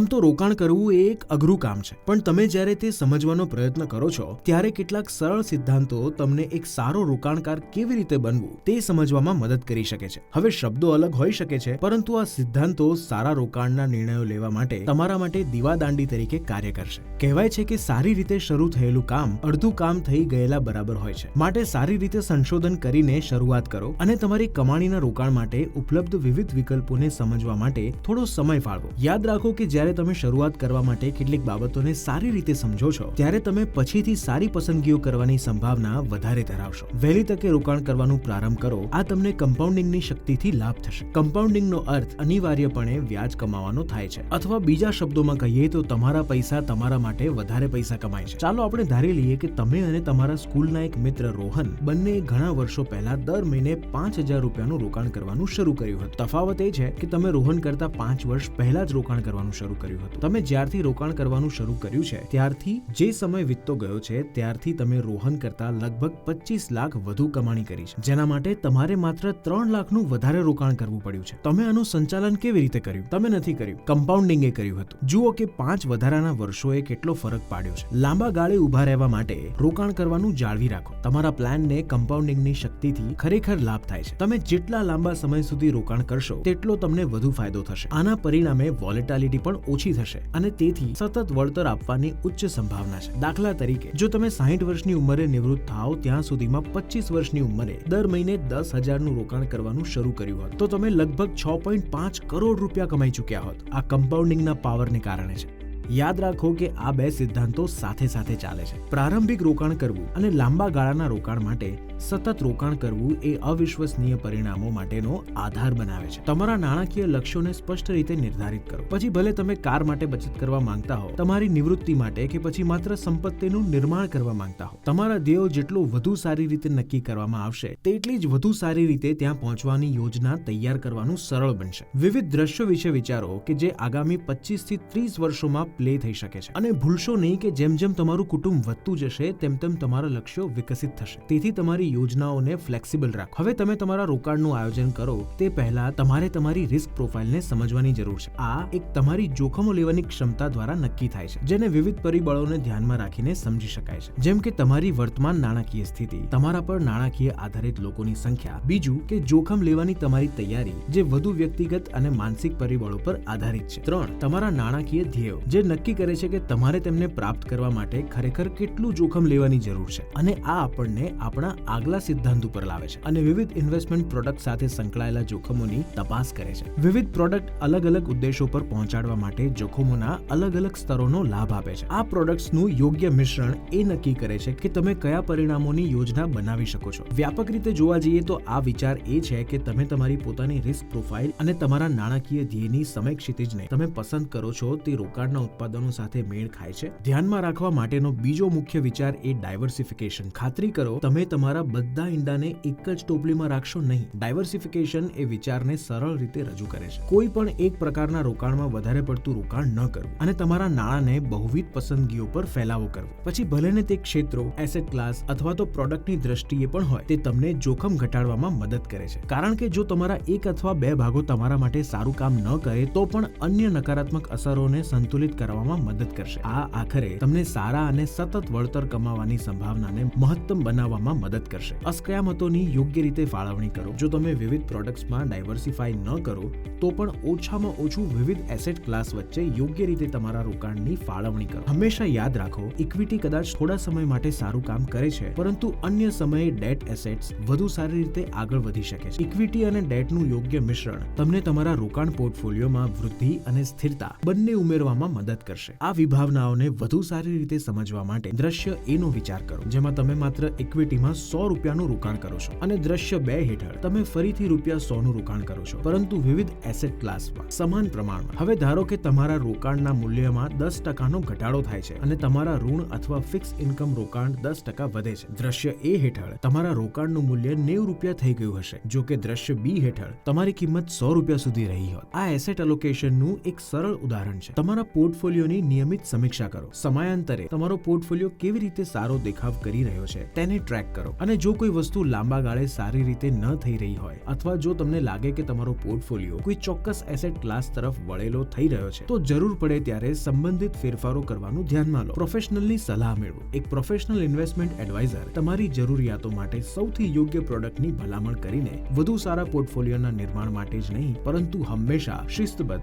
આમ તો રોકાણ કરવું એ એક અઘરું કામ છે, પણ તમે જ્યારે તે સમજવાનો પ્રયત્ન કરો છો ત્યારે કેટલાક સરળ સિદ્ધાંતો તમને એક સારો રોકાણકાર કેવી રીતે બનવું તે સમજવામાં મદદ કરી શકે છે. હવે શબ્દો અલગ હોઈ શકે છે, પરંતુ આ સિદ્ધાંતો સારા રોકાણના નિર્ણયો લેવા માટે તમારા માટે દીવાદાંડી તરીકે કાર્ય કરશે. કહેવાય છે કે સારી રીતે શરૂ થયેલું કામ અડધું કામ થઈ ગયેલા બરાબર હોય છે. માટે સારી રીતે સંશોધન કરીને શરૂઆત કરો અને તમારી કમાણીના રોકાણ માટે ઉપલબ્ધ વિવિધ વિકલ્પોને સમજવા માટે થોડો સમય ફાળવો. યાદ રાખો કે જ્યારે તમે શરૂઆત કરવા માટે કેટલીક બાબતોને સારી રીતે સમજો છો ત્યારે તમે પછીથી સારી પસંદગીઓ કરવાની સંભાવના વધારે ધરાવશો. વહેલી તકે રોકાણ કરવાનું પ્રારંભ કરો. આ તમને કમ્પાઉન્ડિંગની શક્તિથી લાભ થશે. કમ્પાઉન્ડિંગનો અર્થ અનિવાર્યપણે વ્યાજ કમાવાનો થાય છે, અથવા બીજા શબ્દોમાં કહીએ તો તમારા પૈસા તમારા માટે વધારે પૈસા કમાય છે. ચાલો આપણે ધારી લઈએ કે તમે અને તમારા સ્કૂલના એક મિત્ર રોહન બંને ઘણા વર્ષો પહેલા દર મહિને 5,000 રૂપિયાનું રોકાણ કરવાનું શરૂ કર્યું હતું. તફાવત એ છે કે તમે રોહન કરતા 5 વર્ષ પહેલા જ રોકાણ કરવાનું શરૂ કર્યું હતું. તમે જ્યારથી રોકાણ કરવાનું શરૂ કર્યું છે ત્યારથી જે સમય વીતતો ગયો છે ત્યારથી તમે રોહન કરતા લગભગ 25 લાખ વધુ કમાણી કરી છે, જેના માટે તમારે માત્ર 3 લાખનું વધારે રોકાણ કરવું પડ્યું છે. તમે આનું સંચાલન કેવી રીતે કર્યું? તમે નથી કર્યું, કમ્પાઉન્ડિંગે કર્યું હતું. જુઓ કે 5 વધારાના વર્ષોએ કેટલો ફરક પાડ્યો છે. લાંબા ગાળે ઉભા રહેવા માટે રોકાણ કરવાનું જાળવી રાખો. તમારા પ્લાનને કમ્પાઉન્ડિંગની શક્તિથી ખરેખર લાભ થાય છે. તમે જેટલા લાંબા સમય સુધી રોકાણ કરશો તેટલો તમને વધુ ફાયદો થશે. આના પરિણામે વોલેટિલિટી પણ ઓછી થશે અને તેથી સતત વળતર આપવાની ઉચ્ચ સંભાવના છે. દાખલા તરીકે, જો તમે 60 વર્ષની ઉંમરે નિવૃત્ત થાઓ ત્યાં સુધીમાં 25 વર્ષની ઉંમરે દર મહિને 10,000નું રોકાણ કરવાનું શરૂ કર્યું હોત તો તમે લગભગ 6.5 કરોડ રૂપિયા કમાઈ ચૂક્યા હોત. આ કમ્પાઉન્ડિંગના પાવરને કારણે છે. યાદ રાખો કે આ બે સિદ્ધાંતો સાથે સાથે ચાલે છે. પ્રારંભિક રોકાણ કરવું અને લાંબા ગાળાના રોકાણ માટે સતત રોકાણ કરવું એ અવિશ્વસનીય પરિણામો માટેનો આધાર બનાવે છે. તમારા નાણાકીય લક્ષ્યોને સ્પષ્ટ રીતે નિર્ધારિત કરો. પછી ભલે તમે કાર માટે બચત કરવા માંગતા હો, તમારી નિવૃત્તિ માટે કે પછી માત્ર સંપત્તિનું નિર્માણ કરવા માંગતા હો, તમારા ધ્યેયો જેટલો વધુ સારી રીતે નક્કી કરવામાં આવશે તેટલી જ વધુ સારી રીતે ત્યાં પહોંચવાની યોજના તૈયાર કરવાનું સરળ બનશે. વિવિધ દ્રશ્યો વિશે વિચારો કે જે આગામી 25 થી 30 વર્ષોમાં પ્લે થઈ શકે છે. અને ભૂલશો નહીં કે જેમ જેમ તમારું કુટુંબ વધતું જશે તેમ તેમ તમારા લક્ષ્યો વિકસિત થશે. તેથી તમારી યોજનાઓને ફ્લેક્સિબલ રાખો. હવે તમે તમારા રોકાણનું આયોજન કરો તે પહેલા તમારે તમારી રિસ્ક પ્રોફાઇલને સમજવાની જરૂર છે. આ એક તમારી જોખમો લેવાની ક્ષમતા દ્વારા નક્કી થાય છે, જેને વિવિધ પરિબળોને ધ્યાનમાં રાખીને સમજી શકાય છે. જેમ કે તમારી વર્તમાન નાણાકીય સ્થિતિ, તમારા પર નાણાકીય આધારિત લોકોની સંખ્યા, બીજું કે જોખમ લેવાની તમારી તૈયારી જે વધુ વ્યક્તિગત અને માનસિક પરિબળો પર આધારિત છે. 3. તમારા નાણાકીય ધ્યેયો જે નક્કી કરે છે કે તમારે તેમને પ્રાપ્ત કરવા માટે ખરેખર કેટલું જોખમ લેવાની જરૂર છે. અને આ આપણને આપણા આગલા સિદ્ધાંત ઉપર લાવે છે અને વિવિધ ઇન્વેસ્ટમેન્ટ પ્રોડક્ટ સાથે સંકળાયેલા જોખમોની તપાસ કરે છે. વિવિધ પ્રોડક્ટ અલગ અલગ ઉદ્દેશો પર પહોંચાડવા માટે જોખમોના અલગ અલગ સ્તરોનો લાભ આપે છે. આ પ્રોડક્ટ્સનું યોગ્ય મિશ્રણ એ નક્કી કરે છે કે તમે કયા પરિણામોની યોજના બનાવી શકો છો. વ્યાપક રીતે જોવા જઈએ તો આ વિચાર એ છે કે તમે તમારી પોતાની રિસ્ક પ્રોફાઇલ અને તમારા નાણાકીય ધ્યેયની સમય ક્ષિતિજને તમે પસંદ કરો છો તે રોકાણના ઉત્પાદનો સાથે મેળ ખાય છે. ધ્યાનમાં રાખવા માટેનો બીજો મુખ્ય વિચાર એ ડાયવર્સિફિકેશન. ખાતરી કરો તમે તમારા બધા ઈંડાને એક જ ટોપલીમાં રાખશો નહીં. ડાયવર્સિફિકેશન એ વિચારને સરળ રીતે રજૂ કરે છે. કોઈ પણ એક પ્રકારના રોકાણમાં વધારે પડતું રોકાણ ન કરવું અને તમારા નાણાંને બહુવિધ પસંદગીઓ પર ફેલાવો કરવો. પછી ભલેને તે ક્ષેત્રો, એસેટ ક્લાસ અથવા તો પ્રોડક્ટની દ્રષ્ટિએ પણ હોય, તે તમને જોખમ ઘટાડવામાં મદદ કરે છે. કારણ કે જો તમારા એક અથવા બે ભાગો તમારા માટે સારું કામ ન કરે તો પણ અન્ય નકારાત્મક અસરોને સંતુલિત કરવામાં મદદ કરશે. આ આખરે તમને સારા અને સતત વળતર કમાવાની સંભાવનાને મહત્તમ બનાવવામાં મદદ કરશે. અસ્કયામતોની યોગ્ય રીતે ફાળવણી કરો. જો તમે વિવિધ પ્રોડક્ટ્સમાં ડાયવર્સિફાઈ ન કરો તો પણ ઓછામાં ઓછું વિવિધ એસેટ ક્લાસ વચ્ચે યોગ્ય રીતે તમારા રોકાણની ફાળવણી કરો. હંમેશા યાદ રાખો, ઇક્વિટી કદાચ થોડા સમય માટે સારું કામ કરે છે, પરંતુ અન્ય સમયે ડેટ એસેટ્સ વધુ સારી રીતે આગળ વધી શકે છે. ઇક્વિટી અને ડેટનું યોગ્ય મિશ્રણ તમને તમારા રોકાણ પોર્ટફોલિયોમાં વૃદ્ધિ અને સ્થિરતા બંને ઉમેરવામાં મદદ કરશે. આ વિભાવનાઓને વધુ સારી રીતે સમજવા માટે દ્રશ્ય A નો વિચાર કરો, જેમાં તમે માત્ર ઇક્વિટીમાં 100 રૂપિયાનું રોકાણ કરો છો, અને દ્રશ્ય 2 હેઠળ તમે ફરીથી ₹100નું રોકાણ કરો છો, પરંતુ વિવિધ એસેટ ક્લાસમાં સમાન પ્રમાણમાં. હવે ધારો કે તમારા રોકાણના મૂલ્યમાં 10%નો ઘટાડો થાય છે અને તમારા ઋણ અથવા ફિક્સ ઇન્કમ રોકાણ 10% વધે છે. દ્રશ્ય A હેઠળ તમારા રોકાણનું મૂલ્ય ₹90 થઈ ગયું હશે, જો કે દ્રશ્ય B હેઠળ તમારી કિંમત ₹100 સુધી રહી હોત. આ એસેટ એલોકેશનનું એક સરળ ઉદાહરણ છે. તમારા પોર્ટફોલિયો પોર્ટફોલિયોની નિયમિત સમીક્ષા કરો. સમયાંતરે તમારો પોર્ટફોલિયો કેવી રીતે સારો દેખાવ કરી રહ્યો છે તેને ટ્રેક કરો. અને જો કોઈ વસ્તુ લાંબા ગાળે સારી રીતે ન થઈ રહી હોય અથવા જો તમને લાગે કે તમારો પોર્ટફોલિયો કોઈ ચોક્કસ એસેટ ક્લાસ તરફ વળેલો થઈ રહ્યો છે તો જરૂર પડે ત્યારે સંબંધિત ફેરફારો કરવાનું ધ્યાનમાં લો. પ્રોફેશનલની સલાહ મેળવો. એક પ્રોફેશનલ ઇન્વેસ્ટમેન્ટ એડવાઇઝર તમારી જરૂરિયાતો માટે સૌથી યોગ્ય પ્રોડક્ટની ભલામણ કરીને વધુ સારા પોર્ટફોલિયોના નિર્માણ માટે જ નહીં પરંતુ હંમેશા શિસ્તબદ્ધ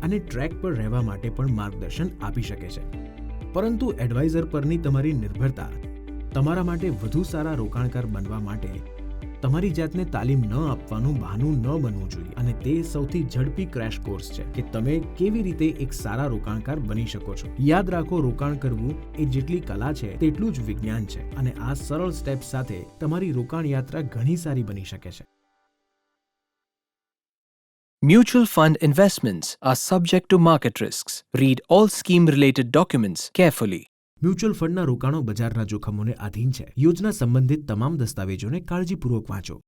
અને ટ્રેક પર રહેવા માટે પણ માર્ગદર્શન આપી શકે છે. પરંતુ એડવાઇઝર પરની તમારી નિર્ભરતા તમારા માટે વધુ સારા રોકાણકાર બનવા માટે તમારી જાતને તાલીમ ન આપવાનું બહાનું ન બનવું જોઈએ. અને તે સૌથી ઝડપી ક્રેશ કોર્સ છે કે તમે કેવી રીતે એક સારા રોકાણકાર બની શકો છો. યાદ રાખો, રોકાણ કરવું એ જેટલી કલા છે તેટલું જ વિજ્ઞાન છે અને આ સરળ સ્ટેપ્સ સાથે તમારી રોકાણ યાત્રા ઘણી સારી બની શકે છે. Mutual fund investments are subject to market risks. Read all scheme-related documents carefully. Mutual ફંડના રોકાણો બજારના જોખમોને આધીન છે. યોજના સંબંધિત તમામ દસ્તાવેજોને કાળજીપૂર્વક વાંચો.